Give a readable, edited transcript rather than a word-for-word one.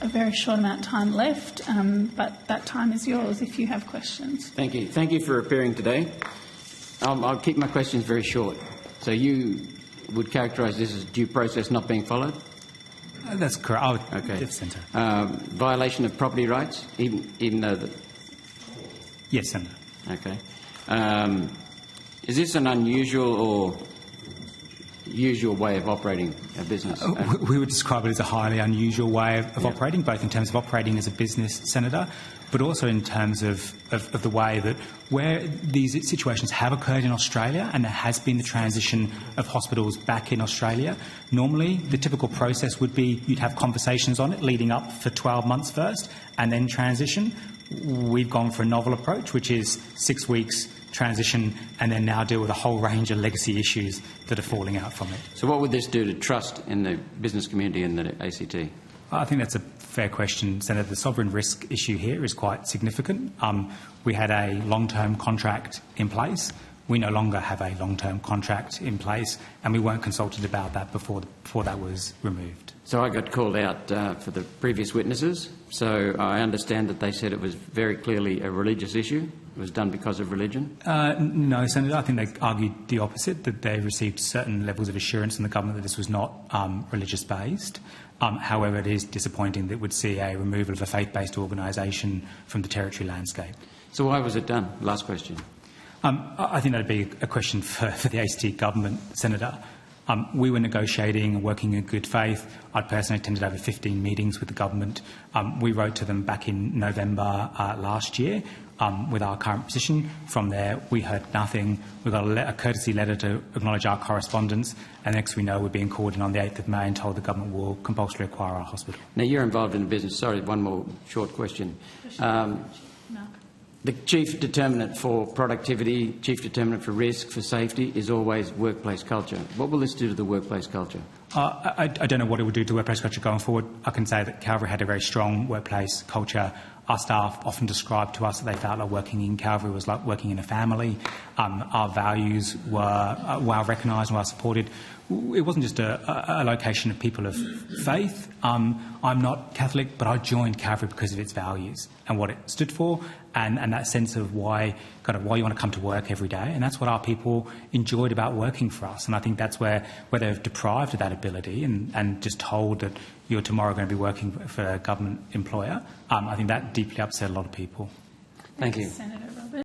a very short amount of time left, but that time is yours if you have questions. Thank you. Thank you for appearing today. I'll keep my questions very short. So you would characterise this as due process not being followed? That's correct. Okay. Violation of property rights, even though the... Yes, Senator. Okay. Is this an unusual or usual way of operating a business? We would describe it as a highly unusual way of operating, both in terms of operating as a business, Senator, but also in terms of the way that where these situations have occurred in Australia and there has been the transition of hospitals back in Australia, normally the typical process would be you'd have conversations on it leading up for 12 months first and then transition. We've gone for a novel approach, which is 6 weeks transition and then now deal with a whole range of legacy issues that are falling out from it. So what would this do to trust in the business community and the ACT? I think that's a fair question, Senator. The sovereign risk issue here is quite significant. We had a long-term contract in place. We no longer have a long-term contract in place, and we weren't consulted about that before that was removed. So I got called out for the previous witnesses. So I understand that they said it was very clearly a religious issue. It was done because of religion? No, Senator. I think they argued the opposite, that they received certain levels of assurance from the government that this was not religious-based. However, it is disappointing that it would see a removal of a faith-based organisation from the territory landscape. So why was it done? Last question. I think that would be a question for the ACT government, Senator. We were negotiating and working in good faith. I personally attended over 15 meetings with the government. We wrote to them back in November last year with our current position. From there, we heard nothing. We got a courtesy letter to acknowledge our correspondence, and next we know we're being called in on the 8th of May and told the government will compulsorily acquire our hospital. Now, you're involved in the business. Sorry, one more short question. The chief determinant for productivity, chief determinant for risk, for safety is always workplace culture. What will this do to the workplace culture? I don't know what it would do to workplace culture going forward. I can say that Calvary had a very strong workplace culture. Our staff often described to us that they felt like working in Calvary was like working in a family. Our values were well recognised and well supported. It wasn't just a location of people of faith. I'm not Catholic, but I joined Calvary because of its values and what it stood for, and that sense of why you want to come to work every day. And that's what our people enjoyed about working for us. And I think that's where they've deprived of that ability and just told that you're tomorrow going to be working for a government employer. I think that deeply upset a lot of people. Thank you. Senator Roberts.